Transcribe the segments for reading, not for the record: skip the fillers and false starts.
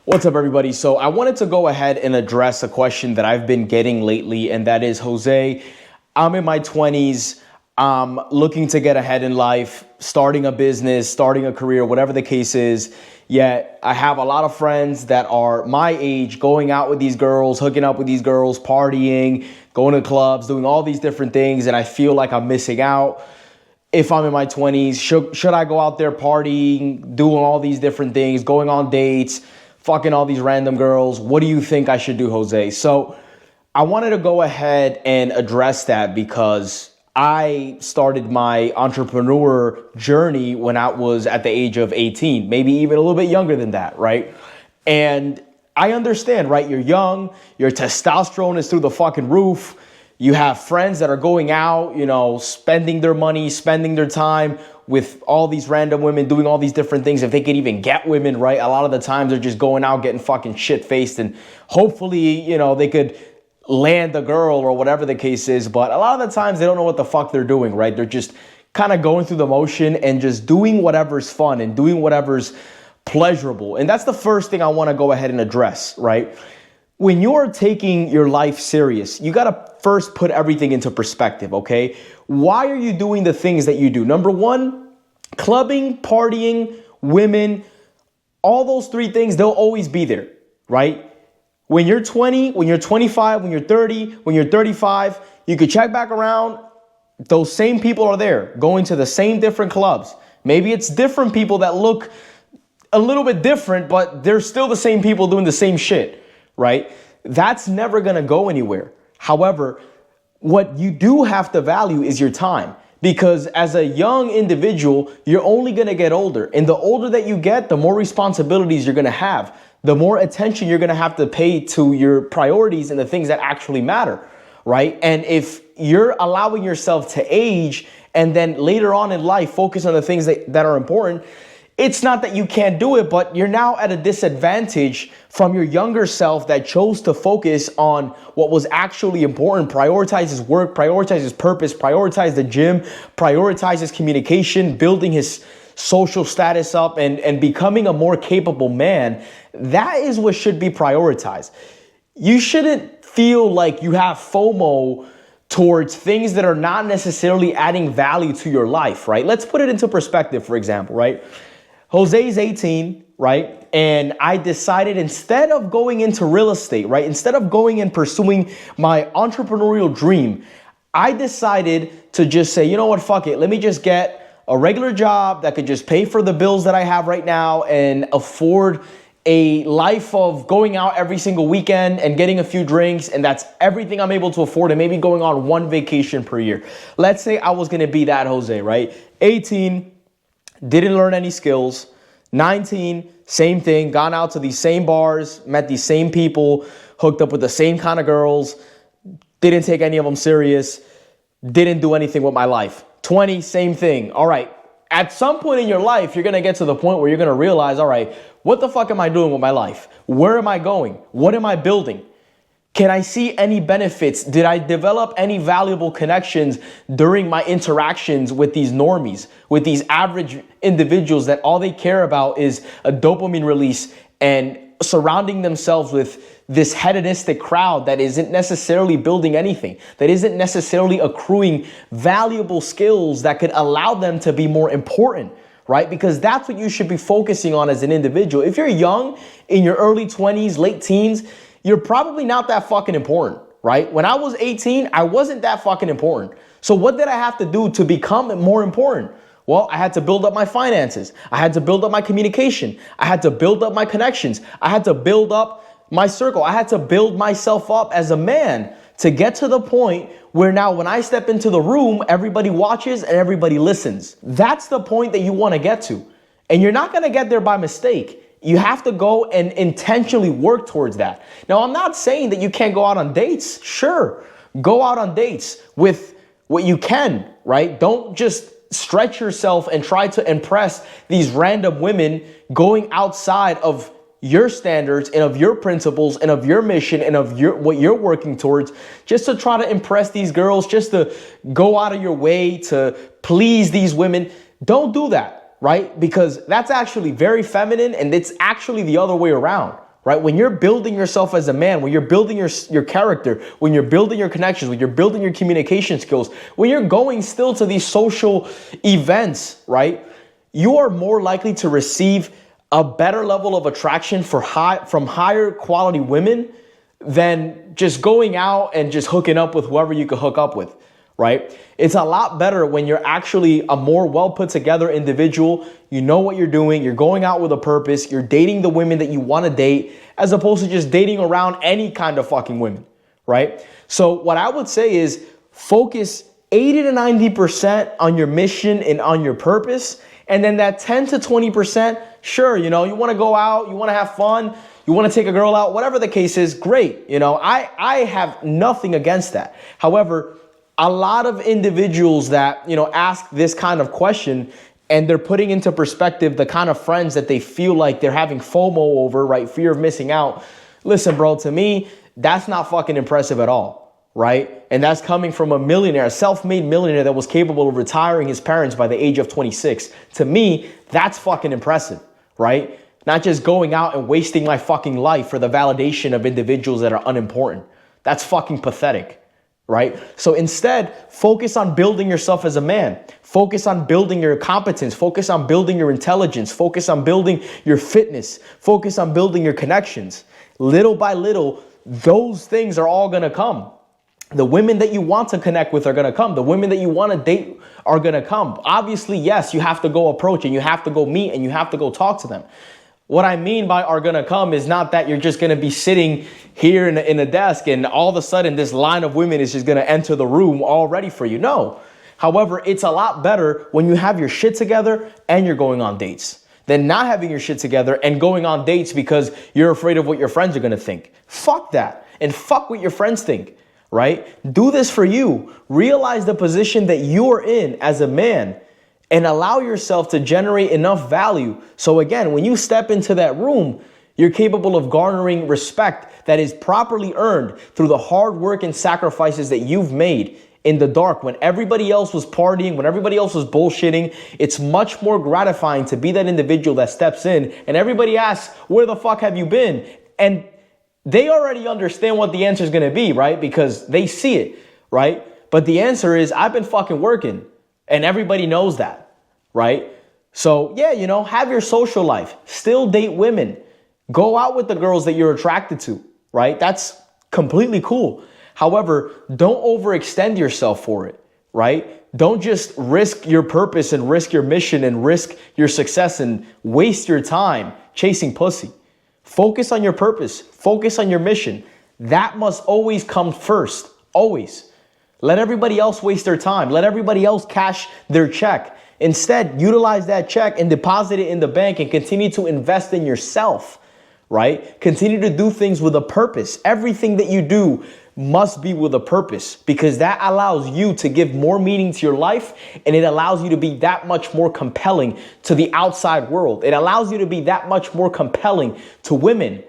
What's up, everybody? So I wanted to go ahead and address a question that I've been getting lately, and that is, Jose, I'm in my 20s. I'm looking to get ahead in life, starting a business, starting a career, whatever the case is. Yet I have a lot of friends that are my age, going out with these girls, hooking up with these girls, partying, going to clubs, doing all these different things, and I feel like I'm missing out. If I'm in my 20s, should I go out there partying, doing all these different things, going on dates, fucking all these random girls? What do you think I should do, Jose? So I wanted to go ahead and address that because I started my entrepreneur journey when I was at the age of 18, maybe even a little bit younger than that, right? And I understand, right? You're young, your testosterone is through the fucking roof. You have friends that are going out, spending their money, spending their time with all these random women, doing all these different things. If they could even get women, right? A lot of the times they're just going out getting fucking shit-faced, and hopefully, they could land a girl or whatever the case is. But a lot of the times they don't know what the fuck they're doing, right? They're just kind of going through the motion and just doing whatever's fun and doing whatever's pleasurable. And that's the first thing I want to go ahead and address, right? When you're taking your life serious, you got to first put everything into perspective, okay? Why are you doing the things that you do? Number one, clubbing, partying, women, all those three things, they'll always be there, right? When you're 20, when you're 25, when you're 30, when you're 35, you could check back around. Those same people are there going to the same different clubs. Maybe it's different people that look a little bit different, but they're still the same people doing the same shit, right? That's never going to go anywhere. However, what you do have to value is your time, because as a young individual, you're only going to get older. And the older that you get, the more responsibilities you're going to have, the more attention you're going to have to pay to your priorities and the things that actually matter, right? And if you're allowing yourself to age and then later on in life focus on the things that are important, it's not that you can't do it, but you're now at a disadvantage from your younger self that chose to focus on what was actually important, prioritize his work, prioritize his purpose, prioritize the gym, prioritize his communication, building his social status up and becoming a more capable man. That is what should be prioritized. You shouldn't feel like you have FOMO towards things that are not necessarily adding value to your life, right? Let's put it into perspective, for example, right? Jose's 18, right? And I decided, instead of going into real estate, right? Instead of going and pursuing my entrepreneurial dream, I decided to just say, you know what, fuck it. Let me just get a regular job that could just pay for the bills that I have right now and afford a life of going out every single weekend and getting a few drinks. And that's everything I'm able to afford, and maybe going on one vacation per year. Let's say I was going to be that Jose, right? 18, didn't learn any skills. 19, same thing, gone out to these same bars, met these same people, hooked up with the same kind of girls, didn't take any of them serious, didn't do anything with my life. 20, same thing. All right, at some point in your life, you're going to get to the point where you're going to realize, all right, what the fuck am I doing with my life? Where am I going? What am I building? Can I see any benefits? Did I develop any valuable connections during my interactions with these normies, with these average individuals that all they care about is a dopamine release and surrounding themselves with this hedonistic crowd that isn't necessarily building anything, that isn't necessarily accruing valuable skills that could allow them to be more important, right? Because that's what you should be focusing on as an individual. If you're young, in your early 20s, late teens, you're probably not that fucking important, right? When I was 18, I wasn't that fucking important. So what did I have to do to become more important? Well, I had to build up my finances. I had to build up my communication. I had to build up my connections. I had to build up my circle. I had to build myself up as a man to get to the point where now when I step into the room, everybody watches and everybody listens. That's the point that you want to get to. And you're not going to get there by mistake. You have to go and intentionally work towards that. Now, I'm not saying that you can't go out on dates. Sure, go out on dates with what you can, right? Don't just stretch yourself and try to impress these random women going outside of your standards and of your principles and of your mission and of what you're working towards, just to try to impress these girls, just to go out of your way to please these women. Don't do that. Right? Because that's actually very feminine, and it's actually the other way around, right? When you're building yourself as a man, when you're building your character, when you're building your connections, when you're building your communication skills, when you're going still to these social events, right? You are more likely to receive a better level of attraction from higher quality women than just going out and just hooking up with whoever you could hook up with, right? It's a lot better when you're actually a more well put together individual. You know what you're doing. You're going out with a purpose. You're dating the women that you want to date, as opposed to just dating around any kind of fucking women, right? So what I would say is focus 80 to 90% on your mission and on your purpose. And then that 10 to 20%, sure, you know, you want to go out, you want to have fun, you want to take a girl out, whatever the case is, great. You know, I have nothing against that. However, a lot of individuals that, you know, ask this kind of question and they're putting into perspective the kind of friends that they feel like they're having FOMO over, right? Fear of missing out. Listen, bro, to me, that's not fucking impressive at all. Right? And that's coming from a millionaire, a self-made millionaire that was capable of retiring his parents by the age of 26. To me, that's fucking impressive, right? Not just going out and wasting my fucking life for the validation of individuals that are unimportant. That's fucking pathetic, right? So instead, focus on building yourself as a man. Focus on building your competence. Focus on building your intelligence. Focus on building your fitness. Focus on building your connections. Little by little, those things are all going to come. The women that you want to connect with are going to come. The women that you want to date are going to come. Obviously, yes, you have to go approach and you have to go meet and you have to go talk to them. What I mean by are going to come is not that you're just going to be sitting here in a desk and all of a sudden this line of women is just going to enter the room all ready for you. No. However, it's a lot better when you have your shit together and you're going on dates than not having your shit together and going on dates because you're afraid of what your friends are going to think. Fuck that. And fuck what your friends think. Right? Do this for you. Realize the position that you're in as a man and allow yourself to generate enough value. So again, when you step into that room, you're capable of garnering respect that is properly earned through the hard work and sacrifices that you've made in the dark when everybody else was partying, when everybody else was bullshitting. It's much more gratifying to be that individual that steps in and everybody asks, where the fuck have you been? And they already understand what the answer is going to be, right? Because they see it, right? But the answer is, I've been fucking working and everybody knows that, right? So yeah, you know, have your social life, still date women, go out with the girls that you're attracted to, right? That's completely cool. However, don't overextend yourself for it, right? Don't just risk your purpose and risk your mission and risk your success and waste your time chasing pussy. Focus on your purpose. Focus on your mission. That must always come first. Always. Let everybody else waste their time. Let everybody else cash their check. Instead, utilize that check and deposit it in the bank and continue to invest in yourself, right? Continue to do things with a purpose. Everything that you do must be with a purpose because that allows you to give more meaning to your life and it allows you to be that much more compelling to the outside world. It allows you to be that much more compelling to women.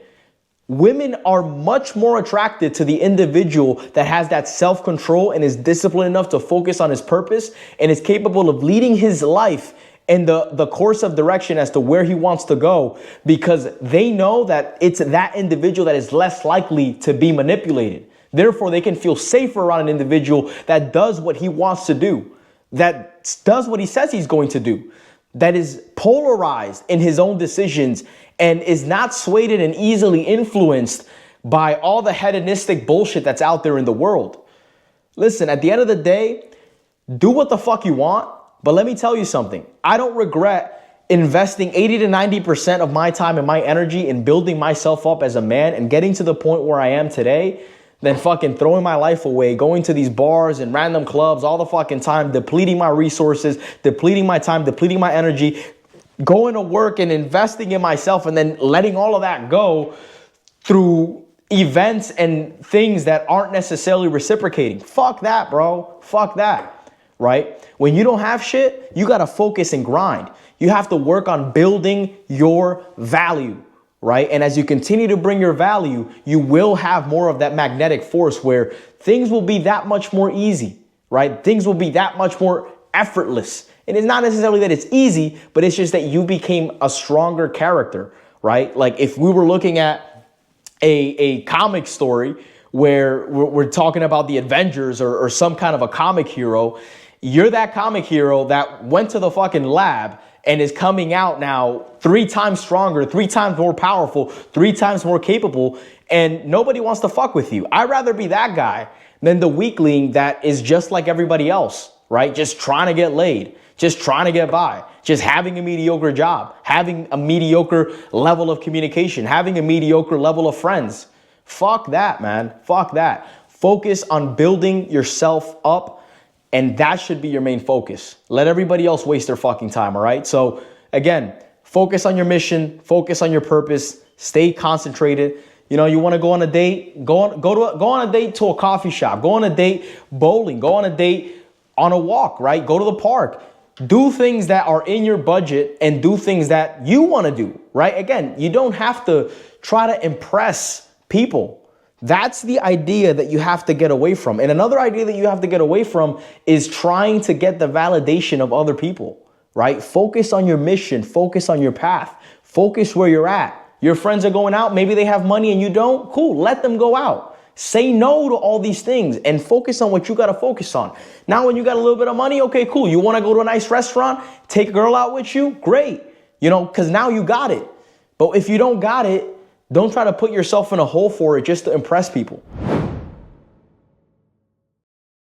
Women are much more attracted to the individual that has that self-control and is disciplined enough to focus on his purpose and is capable of leading his life in the course of direction as to where he wants to go because they know that it's that individual that is less likely to be manipulated. Therefore, they can feel safer around an individual that does what he wants to do, that does what he says he's going to do, that is polarized in his own decisions and is not swayed and easily influenced by all the hedonistic bullshit that's out there in the world. Listen, at the end of the day, do what the fuck you want, but let me tell you something. I don't regret investing 80 to 90% of my time and my energy in building myself up as a man and getting to the point where I am today than fucking throwing my life away, going to these bars and random clubs all the fucking time, depleting my resources, depleting my time, depleting my energy, going to work and investing in myself and then letting all of that go through events and things that aren't necessarily reciprocating. Fuck that, bro. Fuck that, right? When you don't have shit, you got to focus and grind. You have to work on building your value. Right? And as you continue to bring your value, you will have more of that magnetic force where things will be that much more easy, right? Things will be that much more effortless. And it's not necessarily that it's easy, but it's just that you became a stronger character, right? Like if we were looking at a comic story where we're talking about the Avengers or some kind of a comic hero, you're that comic hero that went to the fucking lab and is coming out now 3 times stronger, 3 times more powerful, 3 times more capable, and nobody wants to fuck with you. I'd rather be that guy than the weakling that is just like everybody else, right? Just trying to get laid, just trying to get by, just having a mediocre job, having a mediocre level of communication, having a mediocre level of friends. Fuck that, man. Fuck that. Focus on building yourself up, and that should be your main focus. Let everybody else waste their fucking time, all right? So again, focus on your mission, focus on your purpose, stay concentrated. You know, you want to go on a date, go on a date to a coffee shop, go on a date bowling, go on a date on a walk, right? Go to the park. Do things that are in your budget and do things that you want to do, right? Again, you don't have to try to impress people. That's the idea that you have to get away from. And another idea that you have to get away from is trying to get the validation of other people, right? Focus on your mission, focus on your path, focus where you're at. Your friends are going out, maybe they have money and you don't, cool, let them go out. Say no to all these things and focus on what you got to focus on. Now, when you got a little bit of money, okay, cool. You want to go to a nice restaurant, take a girl out with you, great. You know, because now you got it. But if you don't got it, don't try to put yourself in a hole for it just to impress people.